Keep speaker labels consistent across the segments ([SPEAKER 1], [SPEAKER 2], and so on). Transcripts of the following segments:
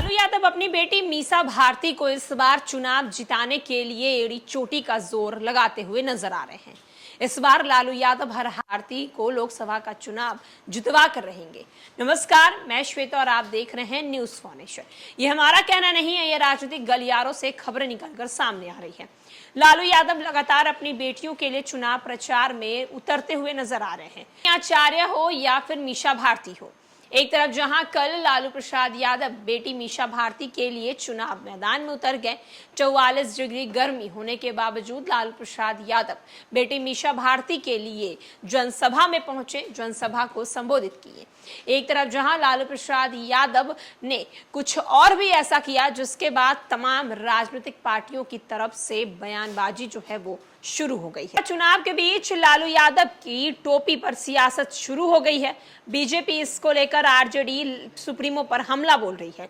[SPEAKER 1] लालू यादव अपनी बेटी मीसा भारती को इस बार चुनाव जिताने के लिए एड़ी चोटी का जोर लगाते हुए नजर आ रहे हैं। इस बार लालू यादव हर भारती को लोकसभा का चुनाव जितवा कर रहेंगे। नमस्कार, मैं श्वेता और आप देख रहे हैं न्यूज फॉर नेशन। ये हमारा कहना नहीं है, ये राजनीतिक गलियारों से खबरें निकलकर सामने आ रही है। लालू यादव लगातार अपनी बेटियों के लिए चुनाव प्रचार में उतरते हुए नजर आ रहे हैं। आचार्य हो या फिर मीसा भारती हो, एक तरफ जहां कल लालू प्रसाद यादव बेटी मीसा भारती के लिए चुनाव मैदान में उतर गए, 44 डिग्री गर्मी होने के बावजूद लालू प्रसाद यादव बेटी मीसा भारती के लिए जनसभा में पहुंचे, जनसभा को संबोधित किए। एक तरफ जहां लालू प्रसाद यादव ने कुछ और भी ऐसा किया जिसके बाद तमाम राजनीतिक पार्टियों की तरफ से बयानबाजी जो है वो शुरू हो गई है। चुनाव के बीच लालू यादव की टोपी पर सियासत शुरू हो गई है। बीजेपी इसको लेकर आरजेडी सुप्रीमो पर हमला बोल रही है।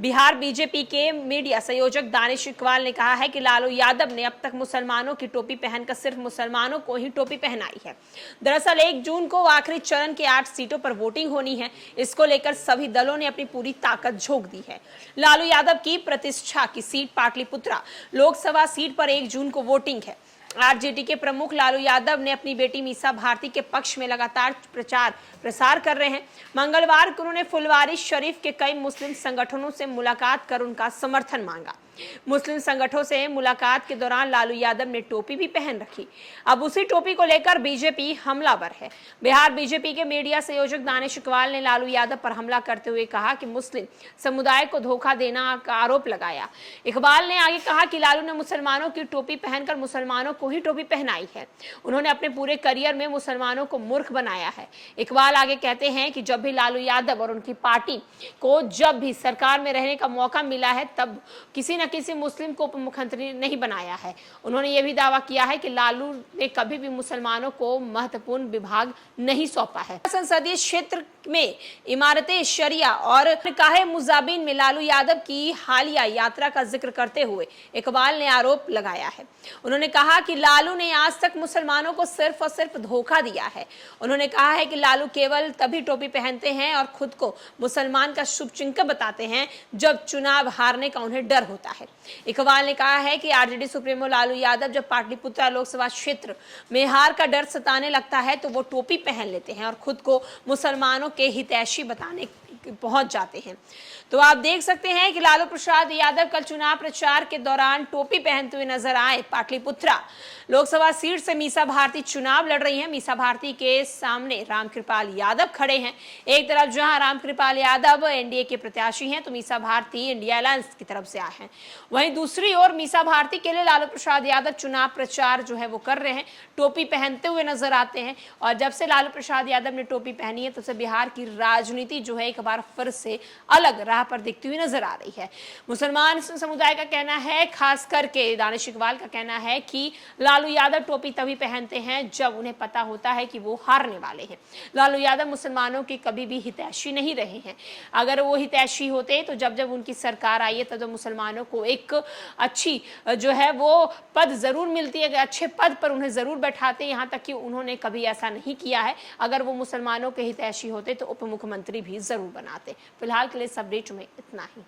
[SPEAKER 1] बिहार बीजेपी के मीडिया संयोजक दानिश इकबाल ने कहा है कि लालू यादव ने अब तक मुसलमानों की टोपी पहनकर सिर्फ मुसलमानों को ही टोपी पहनाई है। दरअसल 1 जून को आखिरी चरण के 8 सीटों पर वोटिंग होनी है। इसको लेकर सभी दलों ने अपनी पूरी ताकत झोंक दी है। लालू यादव की प्रतिष्ठा की सीट पाटलिपुत्रा लोकसभा सीट पर 1 जून को वोटिंग है। आरजेडी के प्रमुख लालू यादव ने अपनी बेटी मीसा भारती के पक्ष में लगातार प्रचार प्रसार कर रहे हैं। मंगलवार को उन्होंने फुलवारी शरीफ के कई मुस्लिम संगठनों से मुलाकात कर उनका समर्थन मांगा। मुस्लिम संगठनों से मुलाकात के दौरान लालू यादव ने टोपी भी पहन रखी। अब उसी टोपी को लेकर बीजेपी हमलावर है। बिहार बीजेपी के मीडिया संयोजक दानिश इकबाल ने लालू यादव पर हमला करते हुए कहा कि मुस्लिम समुदाय को धोखा देना का आरोप लगाया। इकबाल ने आगे कहा कि लालू ने मुसलमानों की टोपी पहनकर मुसलमानों को ही टोपी पहनाई है। उन्होंने अपने पूरे करियर में मुसलमानों को मूर्ख बनाया है। इकबाल आगे कहते हैं कि जब भी लालू यादव और उनकी पार्टी को जब भी सरकार में रहने का मौका मिला है, तब किसी मुस्लिम को उप मुख्यमंत्री नहीं बनाया है। उन्होंने यह भी दावा किया है कि लालू ने कभी भी मुसलमानों को महत्वपूर्ण विभाग नहीं सौंपा है। संसदीय क्षेत्र में इमारतें शरिया और निकाहे मुजाबिन में लालू यादव की हालिया यात्रा का जिक्र करते हुए इकबाल ने आरोप लगाया है। उन्होंने कहा कि लालू ने आज तक मुसलमानों को सिर्फ और सिर्फ धोखा दिया है। उन्होंने कहा है कि लालू केवल तभी टोपी पहनते हैं और खुद को मुसलमान का शुभचिंतक बताते हैं जब चुनाव हारने का उन्हें डर होता है। इकबाल ने कहा है कि आरजेडी सुप्रीमो लालू यादव जब पाटलिपुत्रा लोकसभा क्षेत्र में हार का डर सताने लगता है तो वो टोपी पहन लेते हैं और खुद को मुसलमानों के हितैषी बताने पहुंच जाते हैं। तो आप देख सकते हैं कि लालू प्रसाद यादव कल चुनाव प्रचार के दौरान टोपी पहनते हुए नजर आए। पाटलिपुत्रा लोकसभा सीट से मीसा भारती चुनाव लड़ रही हैं। मीसा भारती के सामने रामकृपाल यादव खड़े हैं। एक तरफ जहां रामकृपाल यादव एनडीए के प्रत्याशी हैं तो मीसा भारती इंडिया अलायंस की तरफ से आए हैं। वहीं दूसरी ओर मीसा भारती के लिए लालू प्रसाद यादव चुनाव प्रचार जो है वो कर रहे हैं, टोपी पहनते हुए नजर आते हैं। और जब से लालू प्रसाद यादव ने टोपी पहनी है तब से बिहार की राजनीति जो है एक बार फिर से अलग राह पर दिखती हुई नजर आ रही है। मुसलमान समुदाय का कहना है, खास करके दानिश इकबाल का कहना है कि लालू यादव टोपी तभी पहनते हैं जब उन्हें पता होता है कि वो हारने वाले हैं। लालू यादव मुसलमानों के कभी भी हितैषी नहीं रहे हैं। अगर वो हितैषी होते तो जब जब उनकी सरकार आई है तब मुसलमानों को एक अच्छी जो है वो पद जरूर मिलती है, अच्छे पद पर उन्हें जरूर बैठाते। यहाँ तक कि उन्होंने कभी ऐसा नहीं किया है। अगर वो मुसलमानों के हितैषी होते तो उप मुख्यमंत्री भी जरूर बनाते। फिलहाल के लिए इस अपडेट में इतना ही।